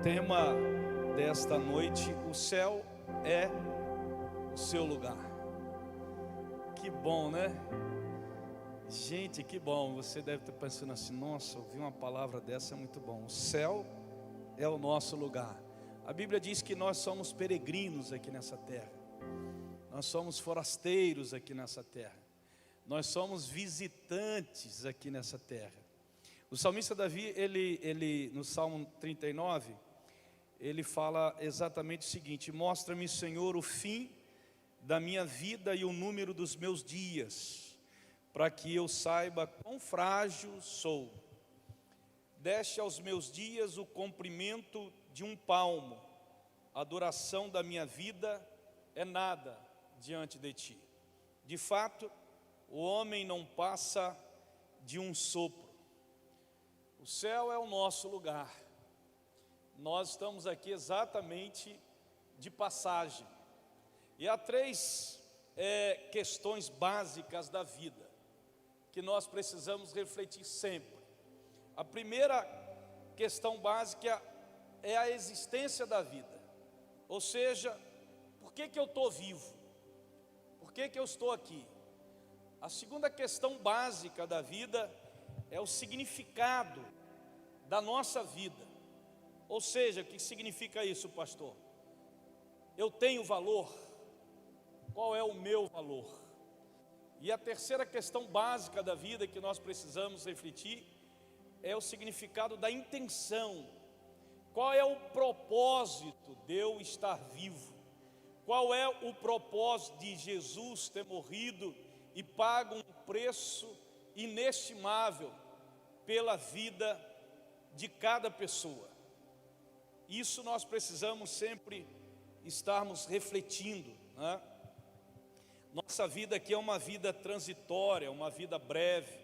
tema desta noite: o céu é o seu lugar. Que bom, né? Gente, que bom. Você deve estar pensando assim: nossa, ouvir uma palavra dessa é muito bom. O céu é o nosso lugar. A Bíblia diz que nós somos peregrinos aqui nessa terra. Nós somos forasteiros aqui nessa terra. Nós somos visitantes aqui nessa terra. O salmista Davi, ele no Salmo 39, ele fala exatamente o seguinte: mostra-me, Senhor, o fim da minha vida e o número dos meus dias, para que eu saiba quão frágil sou. Deste aos meus dias o comprimento de um palmo, a duração da minha vida é nada diante de ti. De fato, o homem não passa de um sopro. O céu é o nosso lugar. Nós estamos aqui exatamente de passagem. E há três questões básicas da vida que nós precisamos refletir sempre. A primeira questão básica é a existência da vida. Ou seja, por que eu estou vivo? Por que eu estou aqui? A segunda questão básica da vida é o significado da nossa vida. Ou seja, o que significa isso, pastor? Eu tenho valor? Qual é o meu valor? E a terceira questão básica da vida que nós precisamos refletir é o significado da intenção. Qual é o propósito de eu estar vivo? Qual é o propósito de Jesus ter morrido e pago um preço inestimável pela vida de cada pessoa? Isso nós precisamos sempre estarmos refletindo, né? Nossa vida aqui é uma vida transitória, uma vida breve,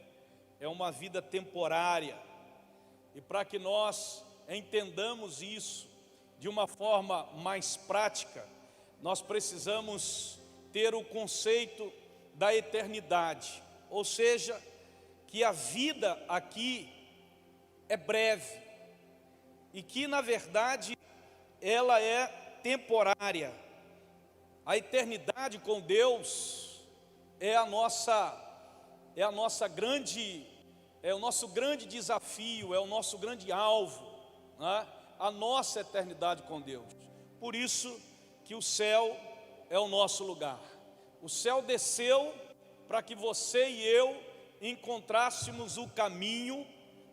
é uma vida temporária. E para que nós entendamos isso de uma forma mais prática, nós precisamos ter o conceito da eternidade. Ou seja, que a vida aqui é breve e que na verdade ela é temporária. A eternidade com Deus é o nosso grande desafio, é o nosso grande alvo, né? A nossa eternidade com Deus. Por isso que o céu é o nosso lugar. O céu desceu para que você e eu encontrássemos o caminho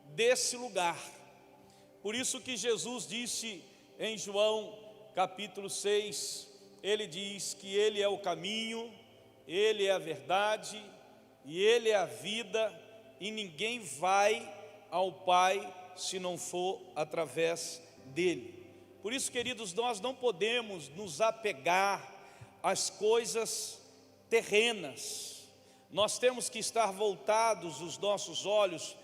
desse lugar. Por isso que Jesus disse em João capítulo 6, ele diz que Ele é o caminho, Ele é a verdade e Ele é a vida, e ninguém vai ao Pai se não for através dEle. Por isso, queridos, nós não podemos nos apegar às coisas terrenas. Nós temos que estar voltados os nossos olhos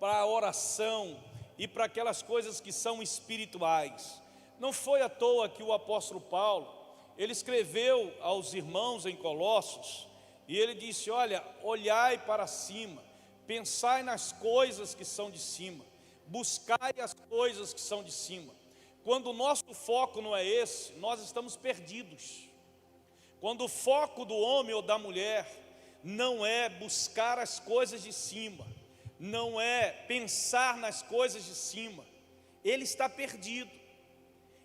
para a oração e para aquelas coisas que são espirituais. Não foi à toa que o apóstolo Paulo, ele escreveu aos irmãos em Colossos, e ele disse: olha, olhai para cima, pensai nas coisas que são de cima, buscai as coisas que são de cima. Quando o nosso foco não é esse, nós estamos perdidos. Quando o foco do homem ou da mulher não é buscar as coisas de cima, não é pensar nas coisas de cima, ele está perdido.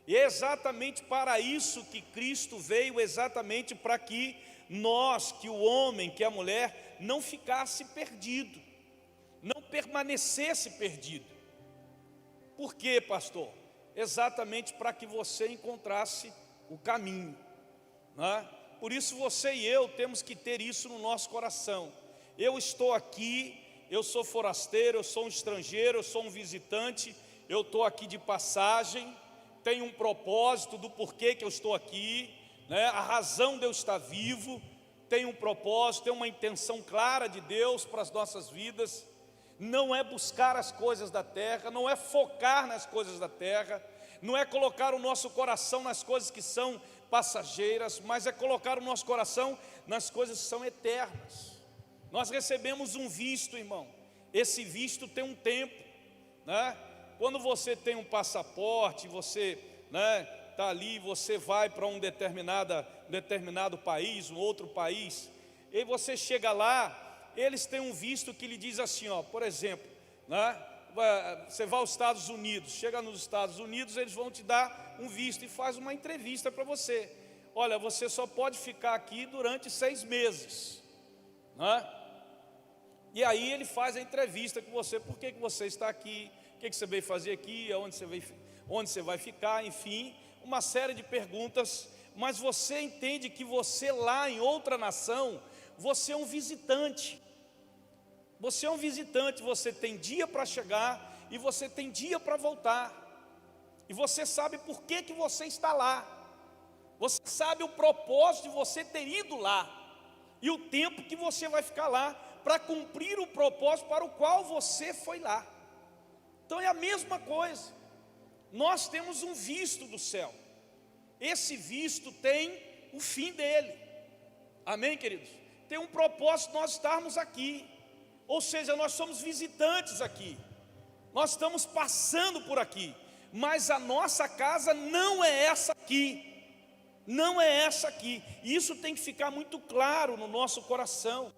E é exatamente para isso que Cristo veio, exatamente para que nós, que o homem, que a mulher, não ficasse perdido, não permanecesse perdido. Por quê, pastor? Exatamente para que você encontrasse o caminho, né? Por isso você e eu temos que ter isso no nosso coração. Eu estou aqui, eu sou forasteiro, eu sou um estrangeiro, eu sou um visitante, eu estou aqui de passagem. Tem um propósito do porquê que eu estou aqui, né? A razão de eu estar vivo tem um propósito, tem uma intenção clara de Deus para as nossas vidas. Não é buscar as coisas da terra, não é focar nas coisas da terra, não é colocar o nosso coração nas coisas que são passageiras, mas é colocar o nosso coração nas coisas que são eternas. Nós recebemos um visto, irmão. Esse visto tem um tempo, né? quando você tem um passaporte, você, né, tá ali, você vai para um determinado país, um outro país, e você chega lá, eles têm um visto que lhe diz assim, ó, por exemplo, né, você vai aos Estados Unidos, chega nos Estados Unidos, eles vão te dar um visto e faz uma entrevista para você. Olha, você só pode ficar aqui durante 6 meses, né? E aí ele faz a entrevista com você, por que você está aqui, o que você veio fazer aqui, onde você vai ficar, enfim, uma série de perguntas. Mas você entende que você lá em outra nação, você é um visitante. Você é um visitante, você tem dia para chegar e você tem dia para voltar. E você sabe por que você está lá. Você sabe o propósito de você ter ido lá e o tempo que você vai ficar lá para cumprir o propósito para o qual você foi lá. Então é a mesma coisa. Nós temos um visto do céu. Esse visto tem o fim dele. Amém, queridos? Tem um propósito nós estarmos aqui. Ou seja, nós somos visitantes aqui. Nós estamos passando por aqui. Mas a nossa casa não é essa aqui. Não é essa aqui. E isso tem que ficar muito claro no nosso coração.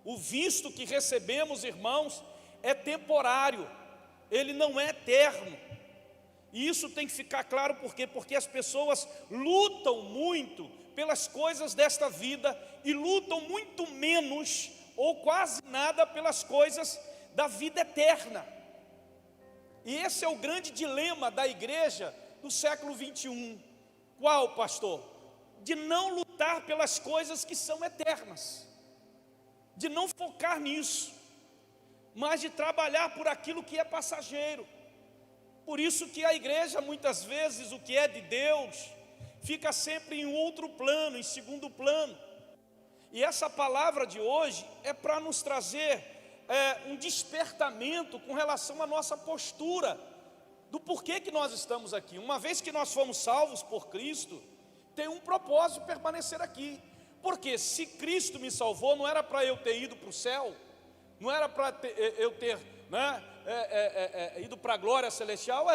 O visto que recebemos, irmãos, é temporário. Ele não é eterno. E isso tem que ficar claro por quê? Porque as pessoas lutam muito pelas coisas desta vida e lutam muito menos ou quase nada pelas coisas da vida eterna. E esse é o grande dilema da igreja do século 21. Qual, pastor? De não lutar pelas coisas que são eternas, de não focar nisso, mas de trabalhar por aquilo que é passageiro. Por isso que a igreja, muitas vezes, o que é de Deus, fica sempre em outro plano, em segundo plano. E essa palavra de hoje é para nos trazer um despertamento com relação à nossa postura, do porquê que nós estamos aqui. Uma vez que nós fomos salvos por Cristo, tem um propósito permanecer aqui. Porque se Cristo me salvou, não era para eu ter ido para o céu, não era para eu ter, né, ido para a glória celestial,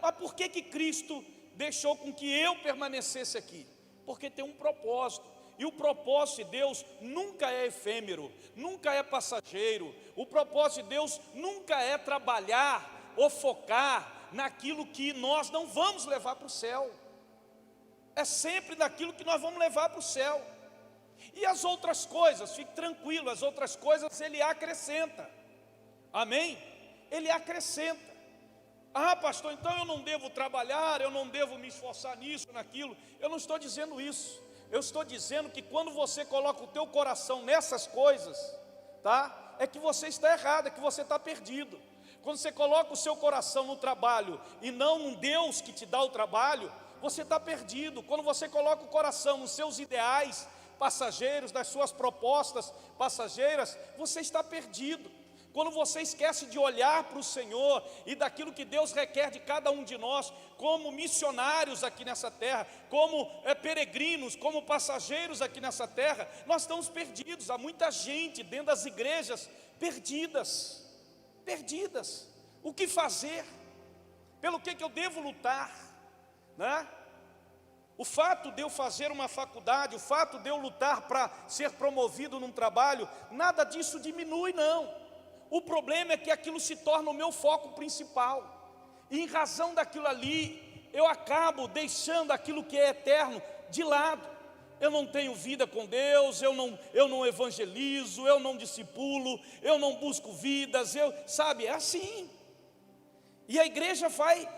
mas por que Cristo deixou com que eu permanecesse aqui? Porque tem um propósito. E o propósito de Deus nunca é efêmero, nunca é passageiro. O propósito de Deus nunca é trabalhar ou focar naquilo que nós não vamos levar para o céu. É sempre naquilo que nós vamos levar para o céu. E as outras coisas, fique tranquilo, as outras coisas Ele acrescenta. Amém? Ele acrescenta. Ah, pastor, então eu não devo trabalhar, eu não devo me esforçar nisso, naquilo. Eu não estou dizendo isso. Eu estou dizendo que quando você coloca o teu coração nessas coisas, tá? É que você está errado, é que você está perdido. Quando você coloca o seu coração no trabalho e não num Deus que te dá o trabalho, você está perdido. Quando você coloca o coração nos seus ideais passageiros, nas suas propostas passageiras, você está perdido. Quando você esquece de olhar para o Senhor e daquilo que Deus requer de cada um de nós, como missionários aqui nessa terra, como peregrinos, como passageiros aqui nessa terra, nós estamos perdidos. Há muita gente dentro das igrejas perdidas. O que fazer? Pelo que eu devo lutar? Né? O fato de eu fazer uma faculdade, o fato de eu lutar para ser promovido num trabalho, nada disso diminui, não. O problema é que aquilo se torna o meu foco principal. E em razão daquilo ali, eu acabo deixando aquilo que é eterno de lado. Eu não tenho vida com Deus, eu não evangelizo, eu não discipulo, eu não busco vidas, é assim. E a igreja vai,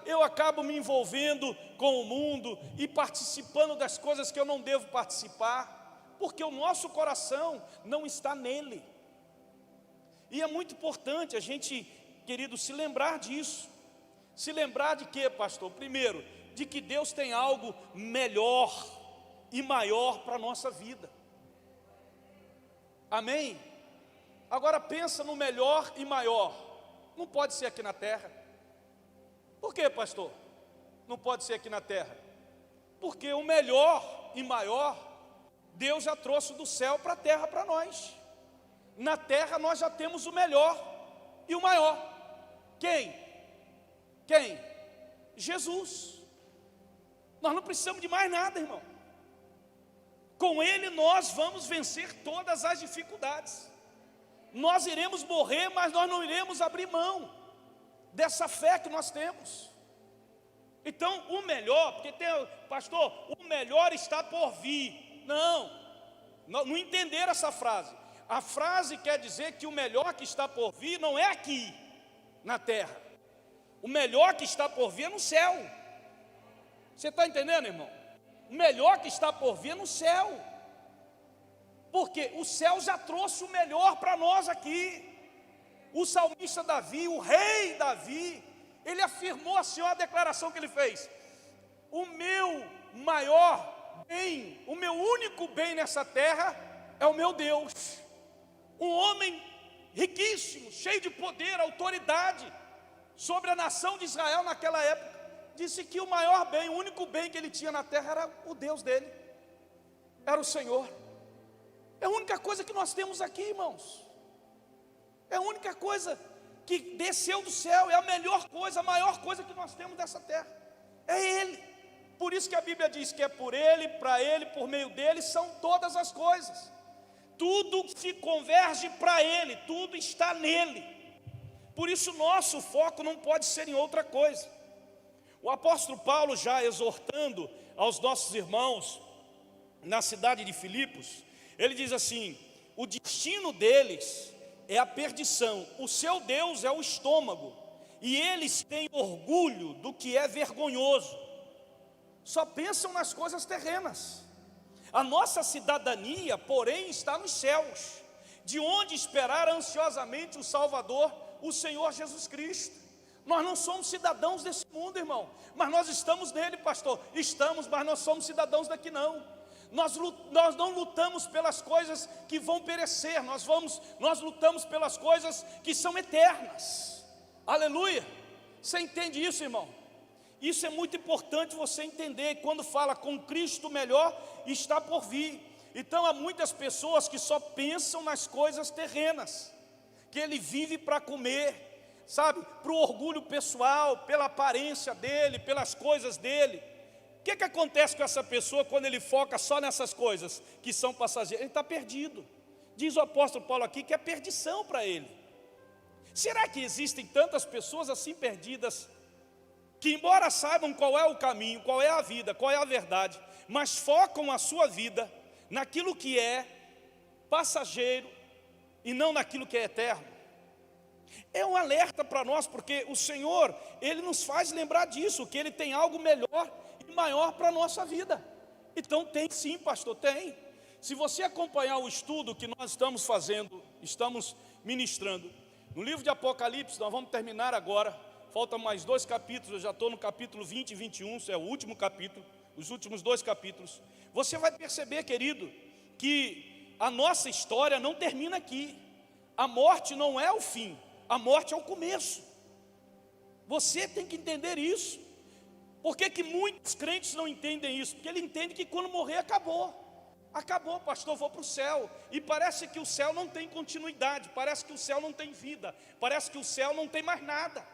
eu acabo me envolvendo com o mundo e participando das coisas que eu não devo participar, porque o nosso coração não está nele. E é muito importante a gente, querido, se lembrar disso. Se lembrar de quê, pastor? Primeiro, de que Deus tem algo melhor e maior para a nossa vida. Amém? Agora pensa no melhor e maior. Não pode ser aqui na terra. Por quê, pastor? Não pode ser aqui na terra. Porque o melhor e maior, Deus já trouxe do céu para a terra para nós. Na terra nós já temos o melhor e o maior. Quem? Quem? Jesus. Nós não precisamos de mais nada, irmão. Com Ele nós vamos vencer todas as dificuldades. Nós iremos morrer, mas nós não iremos abrir mão dessa fé que nós temos. Então, o melhor, porque tem, pastor, o melhor está por vir. Não entenderam essa frase. A frase quer dizer que o melhor que está por vir não é aqui, na terra. O melhor que está por vir é no céu. Você está entendendo, irmão? O melhor que está por vir é no céu. Porque o céu já trouxe o melhor para nós aqui. O salmista Davi, o rei Davi, ele afirmou assim, ó, a declaração que ele fez: o meu maior bem, o meu único bem nessa terra é o meu Deus. Um homem riquíssimo, cheio de poder, autoridade sobre a nação de Israel naquela época, disse que o maior bem, o único bem que ele tinha na terra era o Deus dele, era o Senhor. É a única coisa que nós temos aqui, irmãos. É a única coisa que desceu do céu, é a melhor coisa, a maior coisa que nós temos dessa terra, é Ele. Por isso que a Bíblia diz que é por Ele, para Ele, por meio dEle, são todas as coisas. Tudo se converge para Ele, tudo está nele. Por isso nosso foco não pode ser em outra coisa. O apóstolo Paulo, já exortando aos nossos irmãos na cidade de Filipos, ele diz assim: o destino deles é a perdição, o seu Deus é o estômago, e eles têm orgulho do que é vergonhoso. Só pensam nas coisas terrenas. A nossa cidadania, porém, está nos céus, de onde esperar ansiosamente o Salvador, o Senhor Jesus Cristo. Nós não somos cidadãos desse mundo, irmão, mas nós estamos nele, pastor. Estamos, mas nós somos cidadãos daqui não. Nós não lutamos pelas coisas que vão perecer, nós lutamos pelas coisas que são eternas. Aleluia! Você entende isso, irmão? Isso é muito importante você entender. Quando fala com Cristo melhor está por vir. Então há muitas pessoas que só pensam nas coisas terrenas, que ele vive para comer, sabe, para o orgulho pessoal, pela aparência dele, pelas coisas dele. O que acontece com essa pessoa quando ele foca só nessas coisas que são passageiras? Ele está perdido. Diz o apóstolo Paulo aqui que é perdição para ele. Será que existem tantas pessoas assim perdidas, que embora saibam qual é o caminho, qual é a vida, qual é a verdade, mas focam a sua vida naquilo que é passageiro e não naquilo que é eterno? É um alerta para nós, porque o Senhor, Ele nos faz lembrar disso, que Ele tem algo melhor e maior para a nossa vida. Então tem sim, pastor, tem. Se você acompanhar o estudo que nós estamos fazendo, estamos ministrando, no livro de Apocalipse, nós vamos terminar agora, faltam mais 2 capítulos, eu já estou no capítulo 20 e 21, isso é o último capítulo, os últimos 2 capítulos. Você vai perceber, querido, que a nossa história não termina aqui. A morte não é o fim, a morte é o começo. Você tem que entender isso. Por que muitos crentes não entendem isso? Porque ele entende que quando morrer acabou. Acabou, pastor, vou para o céu. E parece que o céu não tem continuidade, parece que o céu não tem vida, parece que o céu não tem mais nada.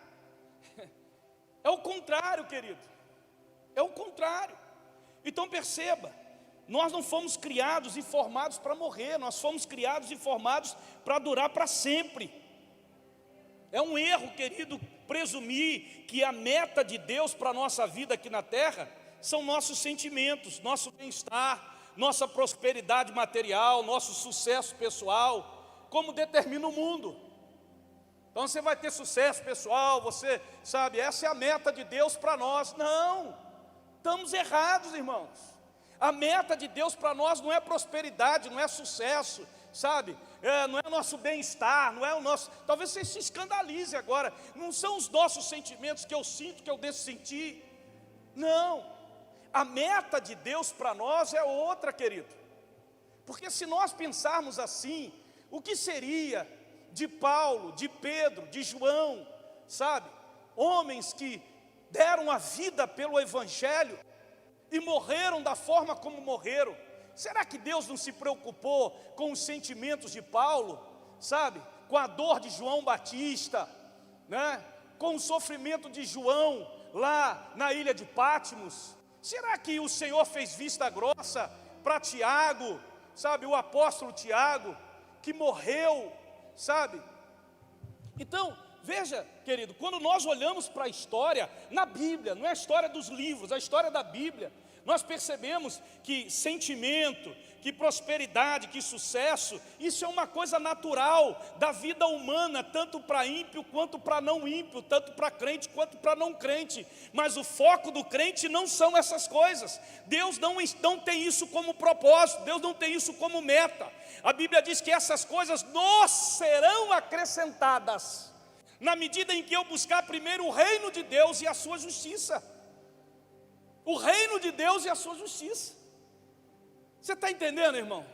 É o contrário, querido. É o contrário. Então perceba, nós não fomos criados e formados para morrer, nós fomos criados e formados para durar para sempre. É um erro, querido, presumir que a meta de Deus para a nossa vida aqui na terra são nossos sentimentos, nosso bem-estar, nossa prosperidade material, nosso sucesso pessoal, como determina o mundo. Então você vai ter sucesso pessoal, você sabe, essa é a meta de Deus para nós. Não, estamos errados, irmãos. A meta de Deus para nós não é prosperidade, não é sucesso, sabe, não é o nosso bem-estar, não é o nosso, talvez você se escandalize agora, não são os nossos sentimentos que eu sinto, que eu devo sentir. Não, a meta de Deus para nós é outra, querido. Porque se nós pensarmos assim, o que seria de Paulo, de Pedro, de João, sabe, homens que deram a vida pelo Evangelho e morreram da forma como morreram? Será que Deus não se preocupou com os sentimentos de Paulo, sabe, com a dor de João Batista, né? com o sofrimento de João lá na ilha de Patmos? Será que o Senhor fez vista grossa para Tiago, sabe, o apóstolo Tiago, que morreu, sabe? Então, veja, querido, quando nós olhamos para a história, na Bíblia, não é a história dos livros, a história da Bíblia, nós percebemos que sentimento, que prosperidade, que sucesso, isso é uma coisa natural da vida humana, tanto para ímpio quanto para não ímpio, tanto para crente quanto para não crente. Mas o foco do crente não são essas coisas. Deus não tem isso como propósito, Deus não tem isso como meta. A Bíblia diz que essas coisas nos serão acrescentadas, na medida em que eu buscar primeiro o reino de Deus e a sua justiça. O reino de Deus e a sua justiça. Você está entendendo, irmão?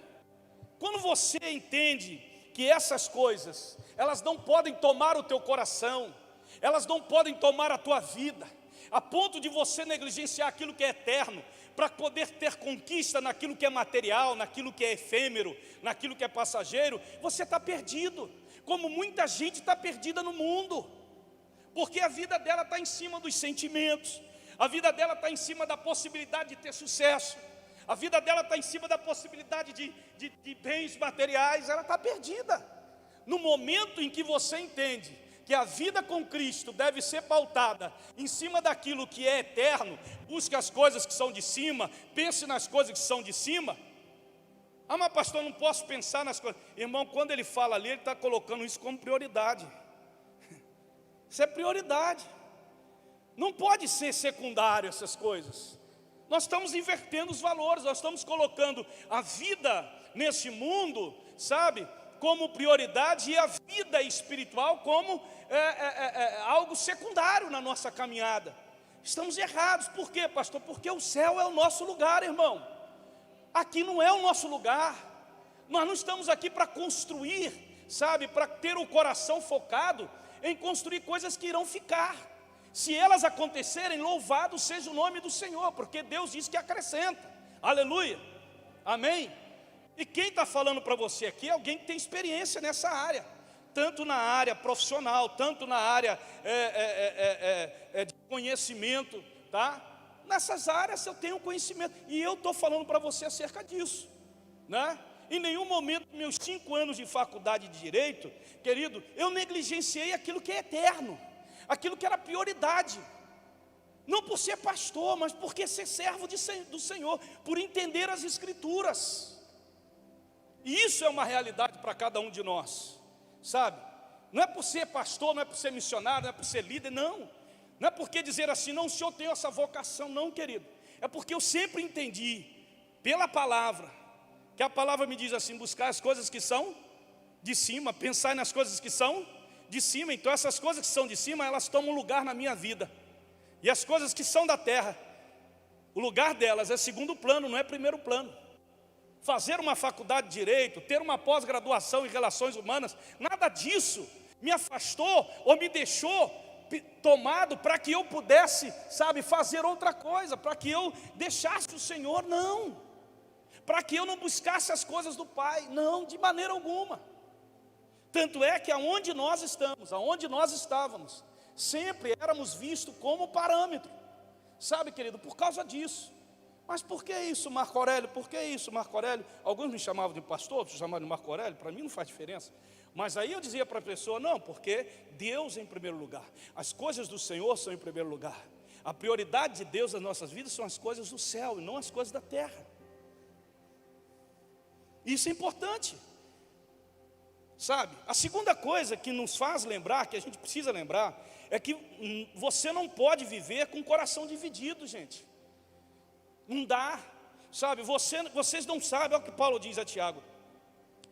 Quando você entende que essas coisas, elas não podem tomar o teu coração, elas não podem tomar a tua vida, a ponto de você negligenciar aquilo que é eterno, para poder ter conquista naquilo que é material, naquilo que é efêmero, naquilo que é passageiro, você está perdido, como muita gente está perdida no mundo, porque a vida dela está em cima dos sentimentos, a vida dela está em cima da possibilidade de ter sucesso, a vida dela está em cima da possibilidade de bens materiais, ela está perdida. No momento em que você entende que a vida com Cristo deve ser pautada em cima daquilo que é eterno, busque as coisas que são de cima, pense nas coisas que são de cima. Ah, mas pastor, não posso pensar nas coisas. Irmão, quando ele fala ali, ele está colocando isso como prioridade. Isso é prioridade. Não pode ser secundário essas coisas. Nós estamos invertendo os valores, nós estamos colocando a vida nesse mundo, sabe, como prioridade, e a vida espiritual como algo secundário na nossa caminhada. Estamos errados. Por quê, pastor? Porque o céu é o nosso lugar, irmão. Aqui não é o nosso lugar. Nós não estamos aqui para construir, sabe, para ter o coração focado em construir coisas que irão ficar. Se elas acontecerem, louvado seja o nome do Senhor, porque Deus diz que acrescenta. Aleluia, amém? E quem está falando para você aqui é alguém que tem experiência nessa área, tanto na área profissional, tanto na área de conhecimento, tá? Nessas áreas eu tenho conhecimento, e eu estou falando para você acerca disso, né? Em nenhum momento, meus 5 anos de faculdade de Direito, querido, eu negligenciei aquilo que é eterno, aquilo que era prioridade, não por ser pastor, mas porque ser servo do Senhor, por entender as Escrituras. E isso é uma realidade para cada um de nós, sabe? Não é por ser pastor, não é por ser missionário, não é por ser líder, não. Não é porque dizer assim, não, o senhor tem essa vocação, não, querido. É porque eu sempre entendi, pela palavra, que a palavra me diz assim, buscar as coisas que são de cima, pensar nas coisas que são de cima. Então essas coisas que são de cima, elas tomam lugar na minha vida. E as coisas que são da terra, o lugar delas é segundo plano, não é primeiro plano. Fazer uma faculdade de Direito, ter uma pós-graduação em Relações Humanas, nada disso me afastou ou me deixou tomado para que eu pudesse, sabe, fazer outra coisa, para que eu deixasse o Senhor, não. Para que eu não buscasse as coisas do Pai, não, de maneira alguma. Tanto é que aonde nós estamos, aonde nós estávamos, sempre éramos vistos como parâmetro, sabe, querido, por causa disso. Mas por que isso, Marco Aurélio? Por que isso, Marco Aurélio? Alguns me chamavam de pastor, outros chamavam de Marco Aurélio, para mim não faz diferença. Mas aí eu dizia para a pessoa, não, porque Deus é em primeiro lugar, as coisas do Senhor são em primeiro lugar. A prioridade de Deus nas nossas vidas são as coisas do céu e não as coisas da terra. Isso é importante, sabe? A segunda coisa que nos faz lembrar, que a gente precisa lembrar, é que você não pode viver com o coração dividido, gente. Não dá, sabe? Vocês não sabem, olha o que Paulo diz a Tiago.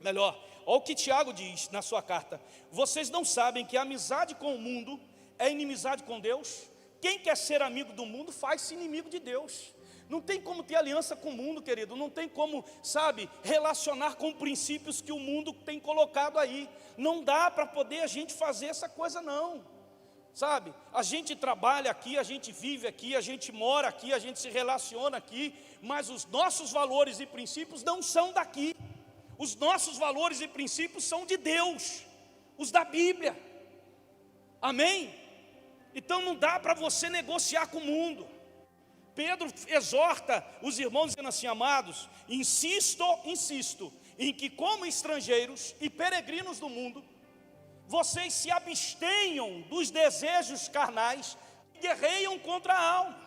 Melhor, olha o que Tiago diz na sua carta. Vocês não sabem que a amizade com o mundo é inimizade com Deus? Quem quer ser amigo do mundo faz-se inimigo de Deus. Não tem como ter aliança com o mundo, querido. Não tem como, sabe, relacionar com princípios que o mundo tem colocado aí. Não dá para poder a gente fazer essa coisa, não. Sabe, a gente trabalha aqui, a gente vive aqui, a gente mora aqui, a gente se relaciona aqui, mas os nossos valores e princípios não são daqui. Os nossos valores e princípios são de Deus, os da Bíblia. Amém? Então não dá para você negociar com o mundo. Pedro exorta os irmãos dizendo assim: amados, insisto em que como estrangeiros e peregrinos do mundo, vocês se abstenham dos desejos carnais que guerreiam contra a alma.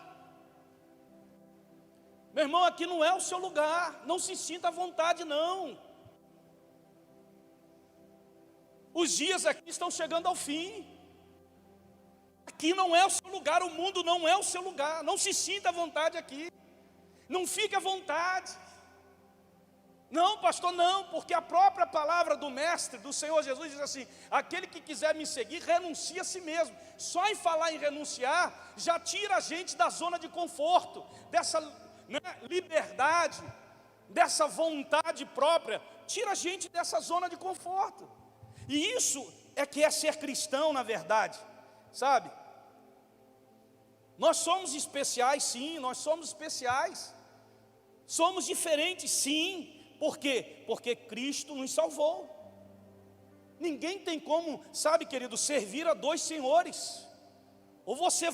Meu irmão, aqui não é o seu lugar, não se sinta à vontade não. Os dias aqui estão chegando ao fim. Aqui não é o seu lugar, o mundo não é o seu lugar. Não se sinta à vontade aqui. Não fique à vontade. Não, pastor, não, porque a própria palavra do Mestre, do Senhor Jesus, diz assim: aquele que quiser me seguir, renuncie a si mesmo. Só em falar em renunciar, já tira a gente da zona de conforto, dessa liberdade, dessa vontade própria, tira a gente dessa zona de conforto. E isso é que é ser cristão, na verdade, sabe? Nós somos especiais, sim, nós somos especiais. Somos diferentes, sim. Por quê? Porque Cristo nos salvou. Ninguém tem como, sabe, querido, servir a dois senhores. Ou você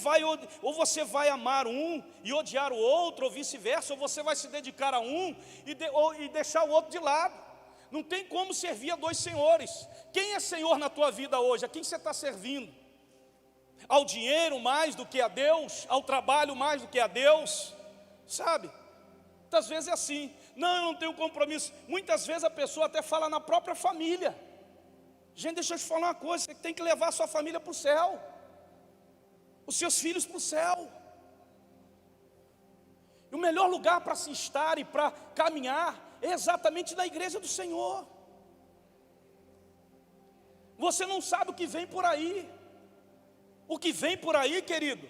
vai amar um e odiar o outro, ou vice-versa, ou você vai se dedicar a um e deixar o outro de lado. Não tem como servir a dois senhores. Quem é Senhor na tua vida hoje? A quem você está servindo? Ao dinheiro mais do que a Deus? Ao trabalho mais do que a Deus? Sabe? Muitas vezes é assim. Não, eu não tenho compromisso. Muitas vezes a pessoa até fala na própria família. Gente, deixa eu te falar uma coisa: você tem que levar a sua família para o céu, os seus filhos para o céu. E o melhor lugar para se estar e para caminhar é exatamente na igreja do Senhor. Você não sabe o que vem por aí. O que vem por aí, querido,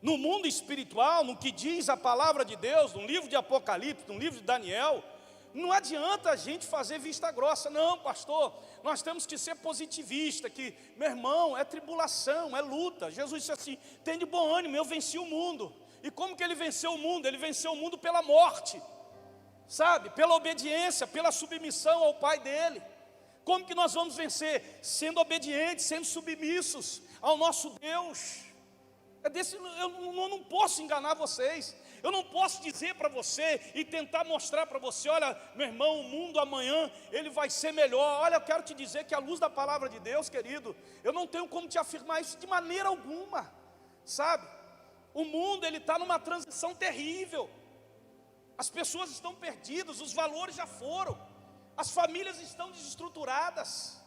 no mundo espiritual, no que diz a palavra de Deus, no livro de Apocalipse, no livro de Daniel, não adianta a gente fazer vista grossa. Não, pastor, nós temos que ser positivista, que, meu irmão, é tribulação, é luta. Jesus disse assim: tem de bom ânimo, eu venci o mundo. E como que ele venceu o mundo? Ele venceu o mundo pela morte, sabe? Pela obediência, pela submissão ao Pai dele. Como que nós vamos vencer? Sendo obedientes, sendo submissos ao nosso Deus. Eu não posso enganar vocês. Eu não posso dizer para você e tentar mostrar para você: olha, meu irmão, o mundo amanhã ele vai ser melhor. Olha, eu quero te dizer que à luz da palavra de Deus, querido, eu não tenho como te afirmar isso de maneira alguma, sabe? O mundo ele está numa transição terrível. As pessoas estão perdidas, os valores já foram, as famílias estão desestruturadas.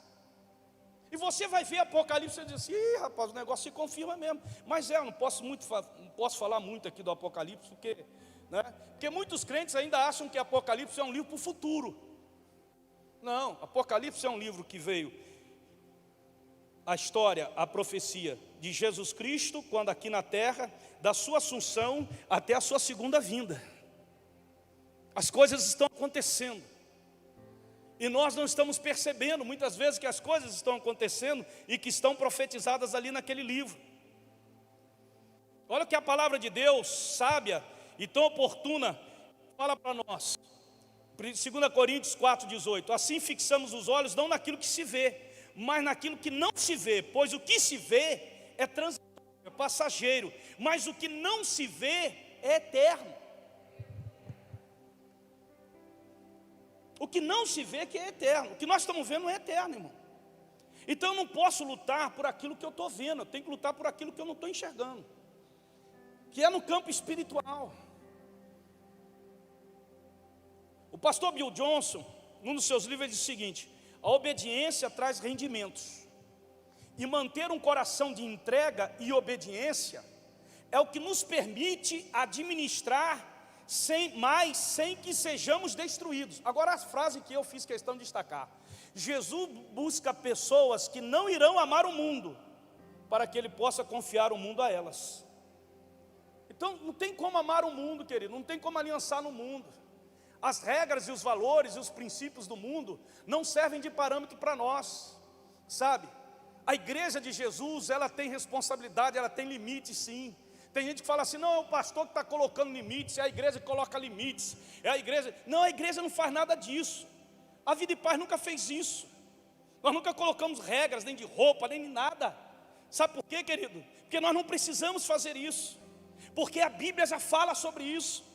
E você vai ver Apocalipse e diz assim: ih, rapaz, o negócio se confirma mesmo. Mas eu não posso falar muito aqui do Apocalipse, porque muitos crentes ainda acham que Apocalipse é um livro para o futuro. Não, Apocalipse é um livro que veio a história, a profecia de Jesus Cristo, quando aqui na terra, da sua assunção até a sua segunda vinda. As coisas estão acontecendo. E nós não estamos percebendo muitas vezes que as coisas estão acontecendo e que estão profetizadas ali naquele livro. Olha o que a palavra de Deus, sábia e tão oportuna, fala para nós. 2 Coríntios 4,18: assim fixamos os olhos não naquilo que se vê, mas naquilo que não se vê, pois o que se vê é transitório, é passageiro, mas o que não se vê é eterno. O que não se vê que é eterno. O que nós estamos vendo não é eterno, irmão. Então eu não posso lutar por aquilo que eu estou vendo. Eu tenho que lutar por aquilo que eu não estou enxergando, que é no campo espiritual. O pastor Bill Johnson, num dos seus livros, diz o seguinte: a obediência traz rendimentos. E manter um coração de entrega e obediência é o que nos permite administrar sem que sejamos destruídos. Agora a frase que eu fiz questão de destacar: Jesus busca pessoas que não irão amar o mundo, para que Ele possa confiar o mundo a elas. Então não tem como amar o mundo, querido, não tem como aliançar no mundo. As regras e os valores e os princípios do mundo não servem de parâmetro para nós, sabe? A igreja de Jesus, ela tem responsabilidade, ela tem limites, sim. Tem gente que fala assim: não, é o pastor que está colocando limites, é a igreja que coloca limites, é a igreja. Não, a igreja não faz nada disso. A Vida e Paz nunca fez isso. Nós nunca colocamos regras, nem de roupa, nem de nada. Sabe por quê, querido? Porque nós não precisamos fazer isso, porque a Bíblia já fala sobre isso.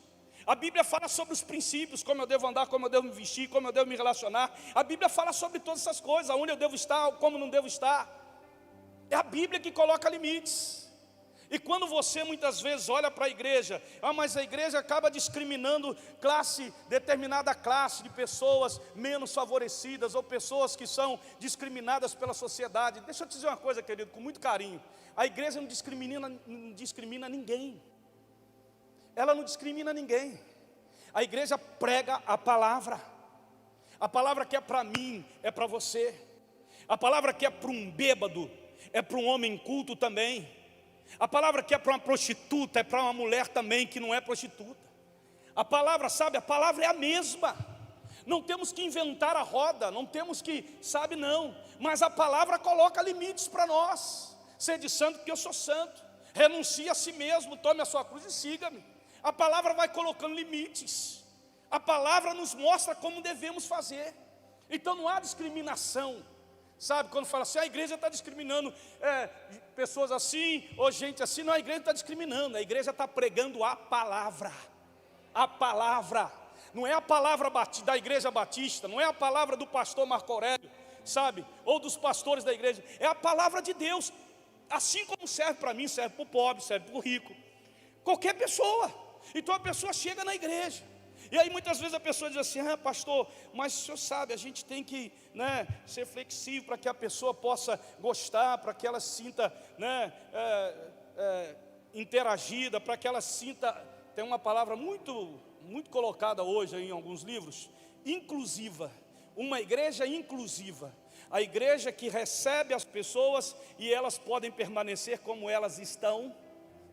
A Bíblia fala sobre os princípios, como eu devo andar, como eu devo me vestir, como eu devo me relacionar. A Bíblia fala sobre todas essas coisas, onde eu devo estar, como não devo estar. É a Bíblia que coloca limites. E quando você muitas vezes olha para a igreja, mas a igreja acaba discriminando determinada classe de pessoas menos favorecidas, ou pessoas que são discriminadas pela sociedade. Deixa eu te dizer uma coisa, querido, com muito carinho. A igreja não discrimina ninguém. Ela não discrimina ninguém. A igreja prega a palavra. A palavra que é para mim, é para você. A palavra que é para um bêbado, é para um homem culto também. A palavra que é para uma prostituta, é para uma mulher também que não é prostituta. A palavra, sabe, a palavra é a mesma. Não temos que inventar a roda, não temos que, sabe, não. Mas a palavra coloca limites para nós. Sede santo porque eu sou santo. Renuncie a si mesmo, tome a sua cruz e siga-me. A palavra vai colocando limites. A palavra nos mostra como devemos fazer. Então não há discriminação. Sabe, quando fala assim, a igreja está discriminando pessoas assim, ou gente assim. Não, a igreja está discriminando. A igreja está pregando a palavra. A palavra. Não é a palavra da igreja batista. Não é a palavra do pastor Marco Aurélio, sabe, ou dos pastores da igreja. É a palavra de Deus. Assim como serve para mim, serve para o pobre, serve para o rico. Qualquer pessoa. Então a pessoa chega na igreja, e aí muitas vezes a pessoa diz assim, pastor, mas o senhor sabe, a gente tem que, ser flexível para que a pessoa possa gostar, para que ela se sinta, interagida, para que ela se sinta, tem uma palavra muito, muito colocada hoje em alguns livros, inclusiva, uma igreja inclusiva, a igreja que recebe as pessoas e elas podem permanecer como elas estão,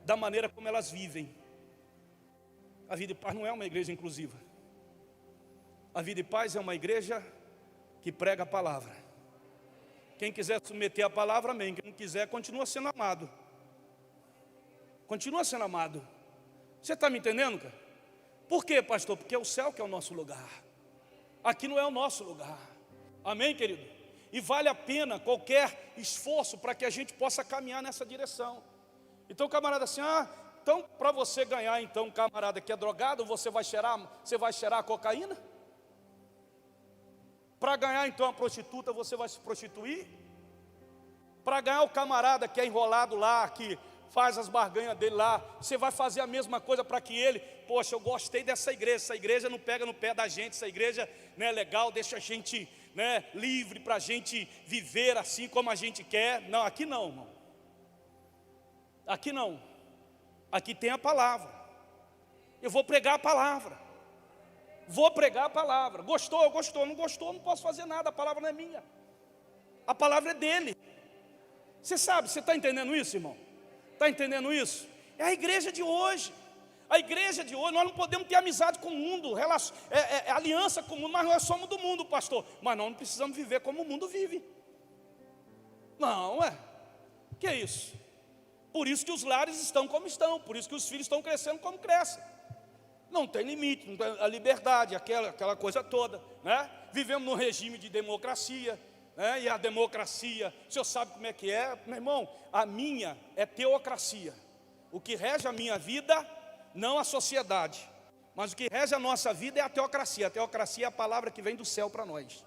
da maneira como elas vivem. A Vida e Paz não é uma igreja inclusiva. A Vida e Paz é uma igreja que prega a palavra. Quem quiser submeter a palavra, amém. Quem não quiser, continua sendo amado. Continua sendo amado. Você está me entendendo, cara? Por quê, pastor? Porque é o céu que é o nosso lugar. Aqui não é o nosso lugar. Amém, querido? E vale a pena qualquer esforço para que a gente possa caminhar nessa direção. Então, camarada, assim, então, para você ganhar, então, um camarada que é drogado, você vai cheirar a cocaína? Para ganhar, então, a prostituta, você vai se prostituir? Para ganhar o camarada que é enrolado lá, que faz as barganhas dele lá, você vai fazer a mesma coisa para que ele, poxa, eu gostei dessa igreja, essa igreja não pega no pé da gente, essa igreja não é legal, deixa a gente, livre para a gente viver assim como a gente quer. Não, aqui não, irmão. Aqui não. Aqui tem a palavra. Eu vou pregar a palavra. Vou pregar a palavra. Gostou, gostou, não gostou, não posso fazer nada, a palavra não é minha. A palavra é dele. Você sabe, você está entendendo isso, irmão? Está entendendo isso? É a igreja de hoje. A igreja de hoje, nós não podemos ter amizade com o mundo, aliança com o mundo, mas nós somos do mundo, pastor. Mas nós não precisamos viver como o mundo vive. Não, que é isso? Por isso que os lares estão como estão, por isso que os filhos estão crescendo como crescem. Não tem limite, não tem a liberdade, aquela coisa toda, Vivemos num regime de democracia, e a democracia, o senhor sabe como é que é? Meu irmão, a minha é teocracia. O que rege a minha vida, não a sociedade, mas o que rege a nossa vida é a teocracia. A teocracia é a palavra que vem do céu para nós.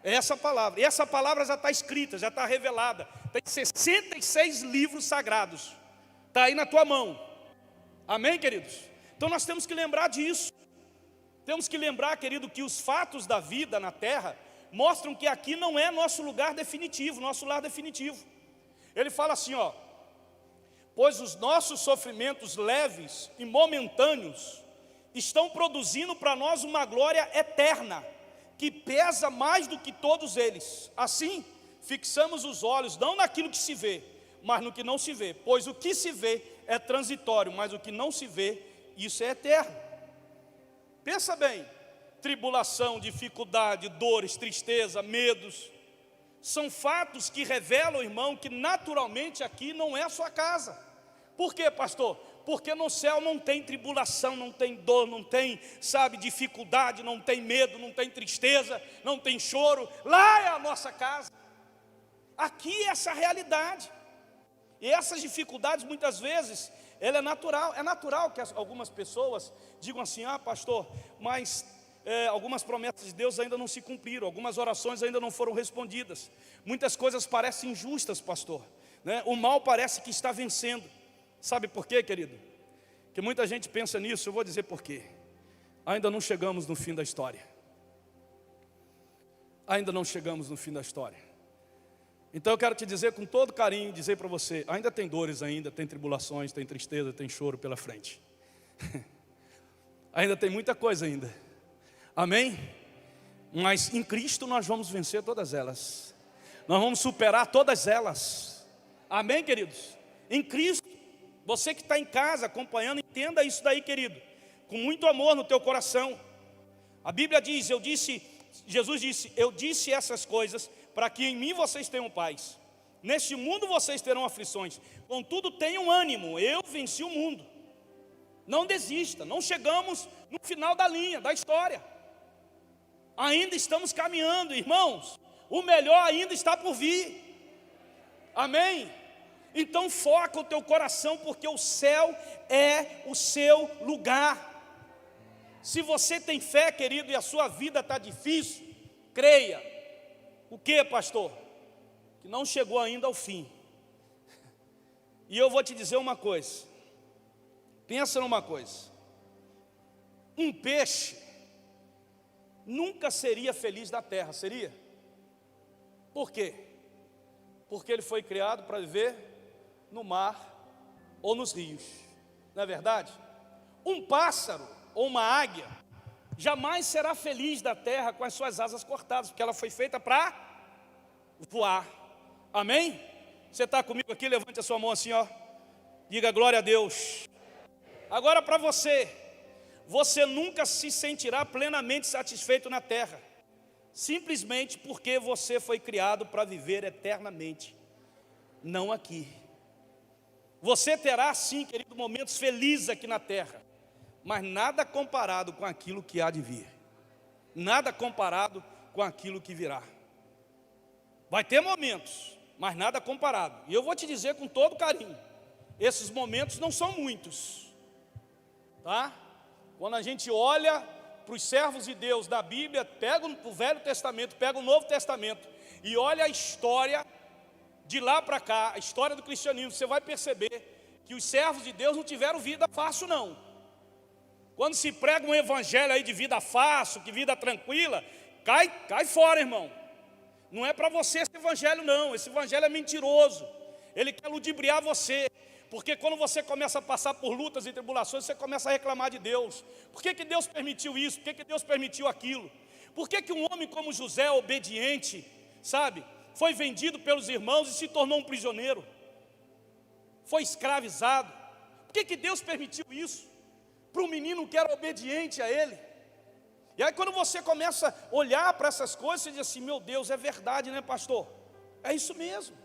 É essa palavra, e essa palavra já está escrita, já está revelada. Tem 66 livros sagrados, está aí na tua mão. Amém, queridos? Então nós temos que lembrar disso. Temos que lembrar, querido, que os fatos da vida na terra mostram que aqui não é nosso lugar definitivo, nosso lar definitivo. Ele fala assim, pois os nossos sofrimentos leves e momentâneos estão produzindo para nós uma glória eterna, que pesa mais do que todos eles. Assim, fixamos os olhos não naquilo que se vê, mas no que não se vê. Pois o que se vê é transitório, mas o que não se vê, isso é eterno. Pensa bem, tribulação, dificuldade, dores, tristeza, medos, são fatos que revelam, irmão, que naturalmente aqui não é a sua casa. Por quê, pastor? Porque no céu não tem tribulação, não tem dor, não tem, dificuldade, não tem medo, não tem tristeza, não tem choro. Lá é a nossa casa. Aqui é essa realidade. E essas dificuldades, muitas vezes, ela é natural. É natural que algumas pessoas digam assim: ah, pastor, mas algumas promessas de Deus ainda não se cumpriram, algumas orações ainda não foram respondidas, muitas coisas parecem injustas, pastor, né? O mal parece que está vencendo. Sabe por quê, querido? Que muita gente pensa nisso. Eu vou dizer por quê. Ainda não chegamos no fim da história. Ainda não chegamos no fim da história. Então eu quero te dizer com todo carinho, dizer para você: ainda tem dores, ainda tem tribulações, tem tristeza, tem choro pela frente. Ainda tem muita coisa ainda. Amém? Mas em Cristo nós vamos vencer todas elas. Nós vamos superar todas elas. Amém, queridos? Em Cristo. Você que está em casa acompanhando, entenda isso daí, querido, com muito amor no teu coração. A Bíblia diz, Jesus disse: eu disse essas coisas para que em mim vocês tenham paz. Neste mundo vocês terão aflições, contudo tenham ânimo, eu venci o mundo. Não desista, não chegamos no final da linha, da história. Ainda estamos caminhando, irmãos. O melhor ainda está por vir. Amém? Então foca o teu coração, porque o céu é o seu lugar. Se você tem fé, querido, e a sua vida está difícil, creia. O que, pastor? Que não chegou ainda ao fim. E eu vou te dizer uma coisa. Pensa numa coisa. Um peixe nunca seria feliz da terra, seria? Por quê? Porque ele foi criado para viver no mar ou nos rios. Não é verdade? Um pássaro ou uma águia jamais será feliz da terra com as suas asas cortadas, porque ela foi feita para voar. Amém? Você está comigo aqui? Levante a sua mão assim, ó. Diga glória a Deus. Agora para você nunca se sentirá plenamente satisfeito na terra, simplesmente porque você foi criado para viver eternamente, não aqui. Você terá sim, querido, momentos felizes aqui na terra, mas nada comparado com aquilo que há de vir. Nada comparado com aquilo que virá. Vai ter momentos, mas nada comparado. E eu vou te dizer com todo carinho, esses momentos não são muitos, tá? Quando a gente olha para os servos de Deus da Bíblia, pega o Velho Testamento, pega o Novo Testamento e olha a história de lá para cá, a história do cristianismo, você vai perceber que os servos de Deus não tiveram vida fácil, não. Quando se prega um evangelho aí de vida fácil, de vida tranquila, cai fora, irmão. Não é para você esse evangelho, não. Esse evangelho é mentiroso. Ele quer ludibriar você. Porque quando você começa a passar por lutas e tribulações, você começa a reclamar de Deus. Por que Deus permitiu isso? Por que Deus permitiu aquilo? Por que um homem como José, obediente, sabe, foi vendido pelos irmãos e se tornou um prisioneiro? Foi escravizado. Por que Deus permitiu isso? Para um menino que era obediente a ele. E aí quando você começa a olhar para essas coisas, você diz assim: meu Deus, é verdade, né, pastor? É isso mesmo.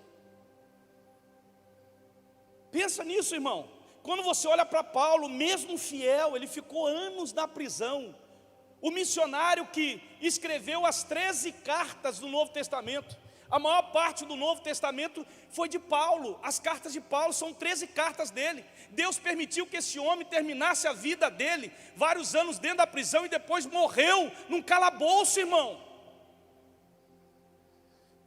Pensa nisso, irmão. Quando você olha para Paulo, mesmo fiel, ele ficou anos na prisão. O missionário que escreveu as 13 cartas do Novo Testamento, a maior parte do Novo Testamento foi de Paulo. As cartas de Paulo são 13 cartas dele. Deus permitiu que esse homem terminasse a vida dele vários anos dentro da prisão e depois morreu num calabouço, irmão.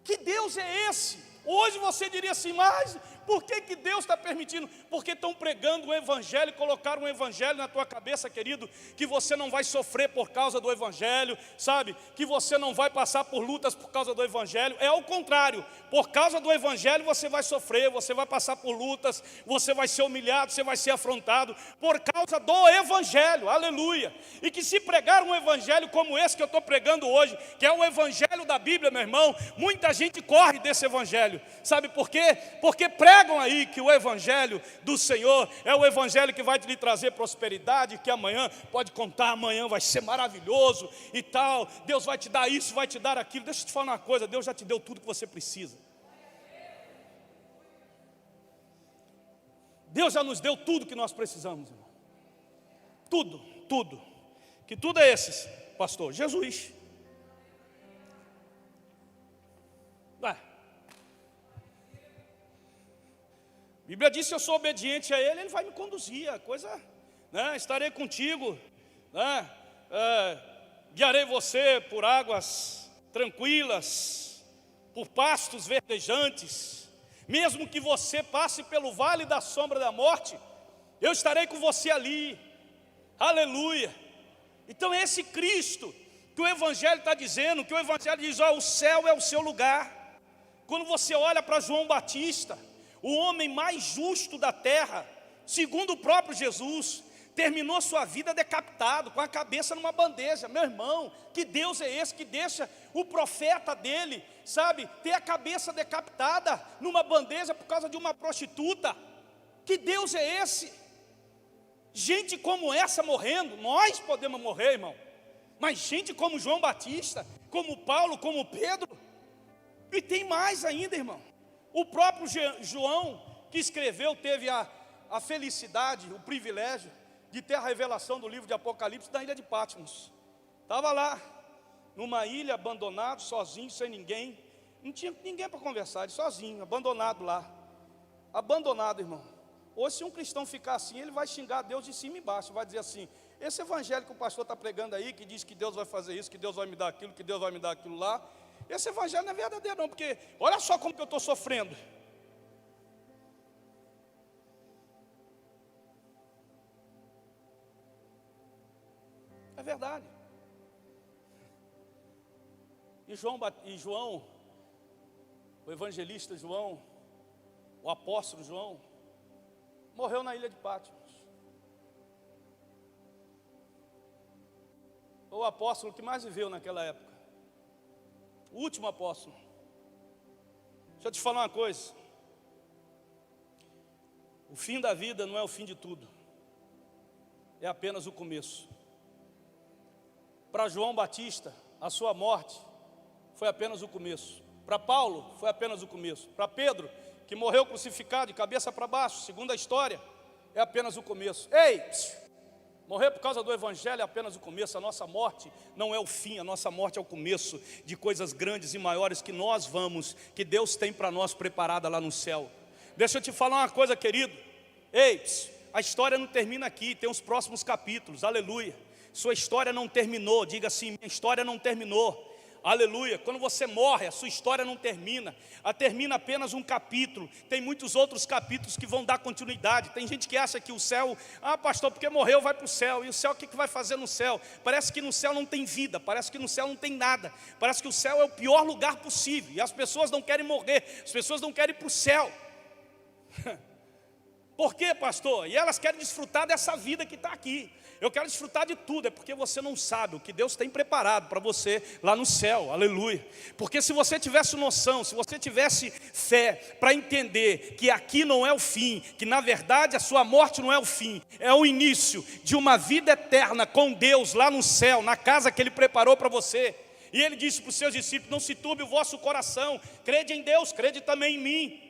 Que Deus é esse? Hoje você diria assim: mas por que Deus está permitindo? Porque estão pregando o evangelho, colocaram um evangelho na tua cabeça, querido, que você não vai sofrer por causa do evangelho, sabe? Que você não vai passar por lutas por causa do evangelho. É ao contrário, por causa do evangelho você vai sofrer, você vai passar por lutas, você vai ser humilhado, você vai ser afrontado, por causa do evangelho, aleluia. E que se pregar um evangelho como esse que eu estou pregando hoje, que é o evangelho da Bíblia, meu irmão, muita gente corre desse evangelho. Sabe por quê? Porque pregam aí que o evangelho do Senhor é o evangelho que vai lhe trazer prosperidade, que amanhã, pode contar, amanhã vai ser maravilhoso e tal, Deus vai te dar isso, vai te dar aquilo. Deixa eu te falar uma coisa, Deus já te deu tudo que você precisa. Deus já nos deu tudo que nós precisamos, irmão. Tudo. Que tudo é esse, pastor? Jesus. Bíblia diz: se eu sou obediente a Ele, Ele vai me conduzir. A coisa, né? Estarei contigo, né? Guiarei você por águas tranquilas, por pastos verdejantes. Mesmo que você passe pelo vale da sombra da morte, eu estarei com você ali. Aleluia. Então esse Cristo que o Evangelho está dizendo, que o Evangelho diz: ó, o céu é o seu lugar. Quando você olha para João Batista, o homem mais justo da terra, segundo o próprio Jesus, terminou sua vida decapitado, com a cabeça numa bandeja. Meu irmão, que Deus é esse que deixa o profeta dele, sabe, ter a cabeça decapitada numa bandeja por causa de uma prostituta? Que Deus é esse? Gente como essa morrendo, nós podemos morrer, irmão, mas gente como João Batista, como Paulo, como Pedro, e tem mais ainda, irmão. O próprio João, que escreveu, teve a felicidade, o privilégio de ter a revelação do livro de Apocalipse na ilha de Patmos. Estava lá, numa ilha, abandonado, sozinho, sem ninguém. Não tinha ninguém para conversar, ele sozinho, abandonado lá. Abandonado, irmão. Hoje, se um cristão ficar assim, ele vai xingar Deus de cima e embaixo. Vai dizer assim: esse evangelho que o pastor está pregando aí, que diz que Deus vai fazer isso, que Deus vai me dar aquilo, que Deus vai me dar aquilo lá, esse evangelho não é verdadeiro não, porque olha só como que eu estou sofrendo. É verdade. E João, o evangelista João, o apóstolo João, morreu na ilha de Patmos. O apóstolo que mais viveu naquela época, o último apóstolo. Deixa eu te falar uma coisa: o fim da vida não é o fim de tudo, é apenas o começo. Para João Batista, a sua morte foi apenas o começo. Para Paulo, foi apenas o começo. Para Pedro, que morreu crucificado de cabeça para baixo, segundo a história, é apenas o começo. Ei, morrer por causa do Evangelho é apenas o começo. A nossa morte não é o fim, a nossa morte é o começo de coisas grandes e maiores que nós vamos, que Deus tem para nós preparada lá no céu. Deixa eu te falar uma coisa, querido. Ei, a história não termina aqui, tem os próximos capítulos, aleluia. Sua história não terminou, diga assim: minha história não terminou. Aleluia. Quando você morre, a sua história não termina. Termina apenas um capítulo. Tem muitos outros capítulos que vão dar continuidade. Tem gente que acha que o céu, pastor, porque morreu vai para o céu. E o céu, o que vai fazer no céu? Parece que no céu não tem vida, parece que no céu não tem nada. Parece que o céu é o pior lugar possível. E as pessoas não querem morrer, as pessoas não querem ir para o céu. Por quê, pastor? E elas querem desfrutar dessa vida que está aqui. Eu quero desfrutar de tudo. É porque você não sabe o que Deus tem preparado para você lá no céu, aleluia. Porque se você tivesse noção, se você tivesse fé para entender que aqui não é o fim, que na verdade a sua morte não é o fim, é o início de uma vida eterna com Deus lá no céu, na casa que Ele preparou para você. E Ele disse para os seus discípulos: não se turbe o vosso coração, crede em Deus, crede também em mim.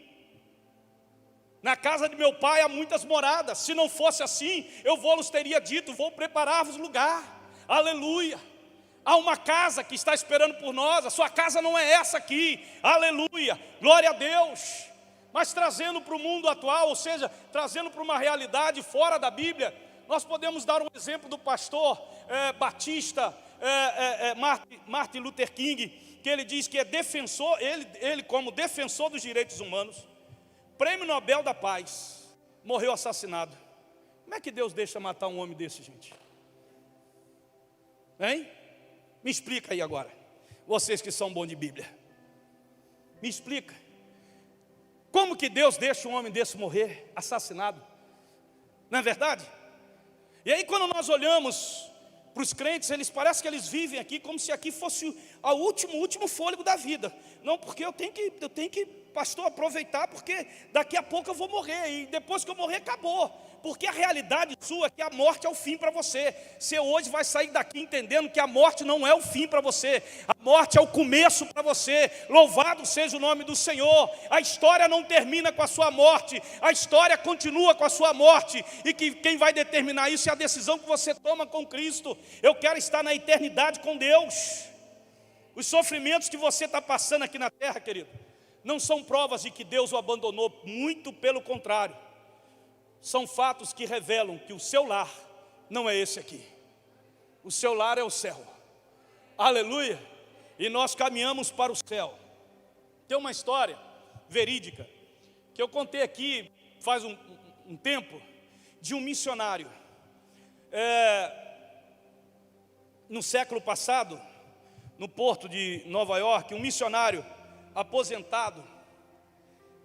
Na casa de meu pai há muitas moradas. Se não fosse assim, eu vos teria dito: vou preparar-vos lugar. Aleluia. Há uma casa que está esperando por nós. A sua casa não é essa aqui. Aleluia. Glória a Deus. Mas trazendo para o mundo atual, ou seja, trazendo para uma realidade fora da Bíblia, nós podemos dar um exemplo do pastor batista Martin Luther King, que ele diz que é defensor, ele como defensor dos direitos humanos, Prêmio Nobel da Paz, morreu assassinado. Como é que Deus deixa matar um homem desse, gente? Hein? Me explica aí agora, vocês que são bons de Bíblia. Me explica. Como que Deus deixa um homem desse morrer assassinado? Não é verdade? E aí quando nós olhamos para os crentes, eles parecem que eles vivem aqui como se aqui fosse o último fôlego da vida. Não, porque eu tenho que, pastor, aproveitar, porque daqui a pouco eu vou morrer, e depois que eu morrer, acabou. Porque a realidade sua é que a morte é o fim para você. Você hoje vai sair daqui entendendo que a morte não é o fim para você. A morte é o começo para você. Louvado seja o nome do Senhor. A história não termina com a sua morte. A história continua com a sua morte. E que quem vai determinar isso é a decisão que você toma com Cristo. Eu quero estar na eternidade com Deus. Os sofrimentos que você está passando aqui na terra, querido, não são provas de que Deus o abandonou, muito pelo contrário. São fatos que revelam que o seu lar não é esse aqui. O seu lar é o céu. Aleluia! E nós caminhamos para o céu. Tem uma história verídica que eu contei aqui faz um tempo, de um missionário. No século passado, no porto de Nova York, um missionário aposentado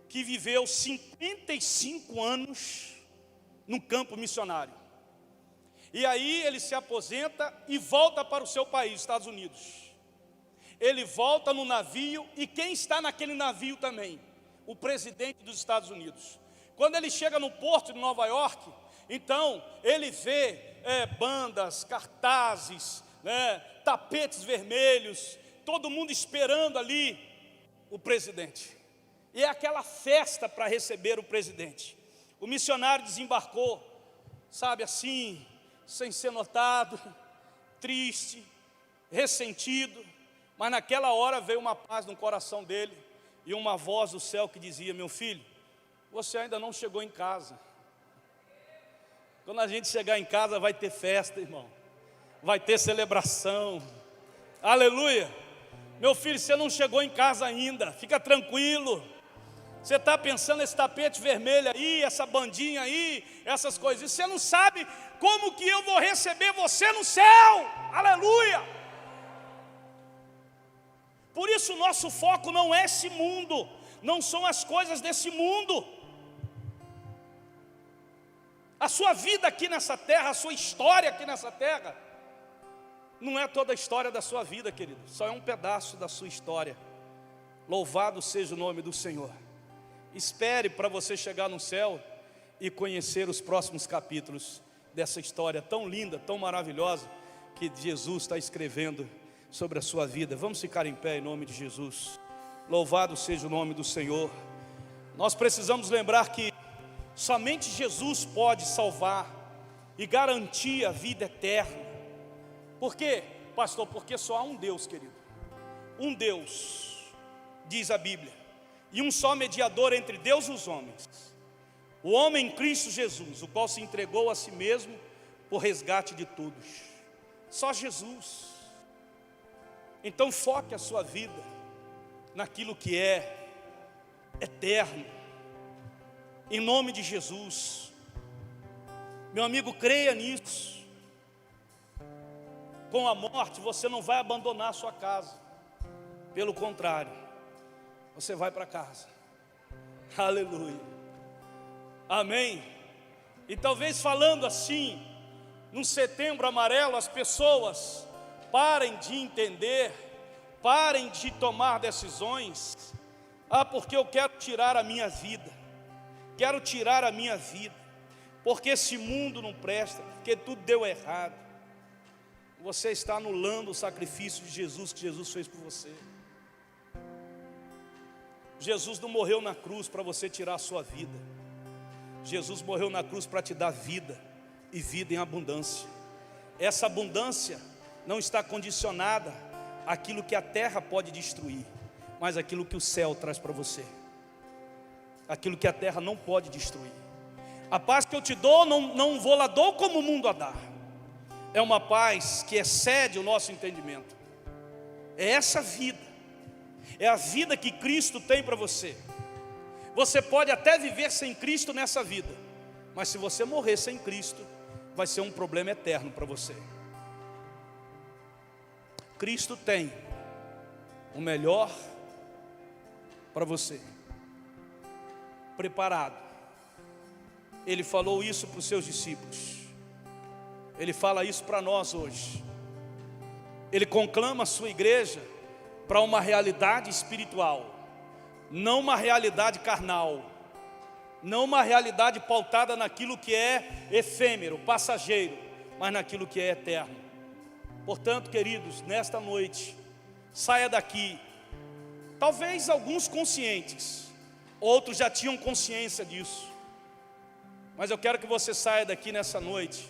que viveu 55 anos no campo missionário. E aí ele se aposenta e volta para o seu país, Estados Unidos. Ele volta no navio, e quem está naquele navio também? O presidente dos Estados Unidos. Quando ele chega no porto de Nova York, então ele vê bandas, cartazes, tapetes vermelhos, todo mundo esperando ali o presidente. E é aquela festa para receber o presidente. O missionário desembarcou, sabe assim, sem ser notado, triste, ressentido, mas naquela hora veio uma paz no coração dele e uma voz do céu que dizia: meu filho, você ainda não chegou em casa. Quando a gente chegar em casa vai ter festa, irmão, vai ter celebração, aleluia. Meu filho, você não chegou em casa ainda, fica tranquilo. Você está pensando nesse tapete vermelho aí, essa bandinha aí, essas coisas, você não sabe como que eu vou receber você no céu, aleluia. Por isso o nosso foco não é esse mundo, não são as coisas desse mundo. A sua vida aqui nessa terra, a sua história aqui nessa terra, não é toda a história da sua vida, querido, só é um pedaço da sua história. Louvado seja o nome do Senhor. Espere para você chegar no céu e conhecer os próximos capítulos dessa história tão linda, tão maravilhosa, que Jesus está escrevendo sobre a sua vida. Vamos ficar em pé em nome de Jesus. Louvado seja o nome do Senhor. Nós precisamos lembrar que somente Jesus pode salvar e garantir a vida eterna. Por quê, pastor? Porque só há um Deus, querido. Um Deus, diz a Bíblia, e um só mediador entre Deus e os homens, o homem Cristo Jesus, o qual se entregou a si mesmo por resgate de todos. Só Jesus. Então foque a sua vida naquilo que é eterno, em nome de Jesus. Meu amigo, creia nisso. Com a morte você não vai abandonar a sua casa, pelo contrário, você vai para casa. Aleluia, amém. E talvez falando assim, num setembro amarelo, as pessoas parem de entender, parem de tomar decisões. Porque eu quero tirar a minha vida, quero tirar a minha vida, porque esse mundo não presta, porque tudo deu errado. Você está anulando o sacrifício de Jesus, que Jesus fez por você. Jesus não morreu na cruz para você tirar a sua vida. Jesus morreu na cruz para te dar vida, e vida em abundância. Essa abundância não está condicionada àquilo que a terra pode destruir, mas aquilo que o céu traz para você. Aquilo que a terra não pode destruir. A paz que eu te dou, não vou lá dou como o mundo a dar. É uma paz que excede o nosso entendimento. É essa vida, é a vida que Cristo tem para você. Você pode até viver sem Cristo nessa vida, mas se você morrer sem Cristo, vai ser um problema eterno para você. Cristo tem o melhor para você, preparado. Ele falou isso para os seus discípulos. Ele fala isso para nós hoje. Ele conclama a sua igreja para uma realidade espiritual, não uma realidade carnal, não uma realidade pautada naquilo que é efêmero, passageiro, mas naquilo que é eterno. Portanto, queridos, nesta noite, saia daqui, talvez alguns conscientes, outros já tinham consciência disso, mas eu quero que você saia daqui nessa noite,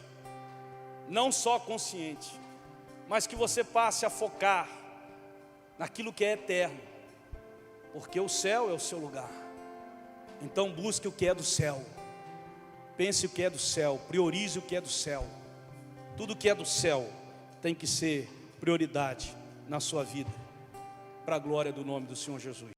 não só consciente, mas que você passe a focar naquilo que é eterno, porque o céu é o seu lugar. Então busque o que é do céu, pense o que é do céu, priorize o que é do céu. Tudo que é do céu tem que ser prioridade na sua vida, para a glória do nome do Senhor Jesus.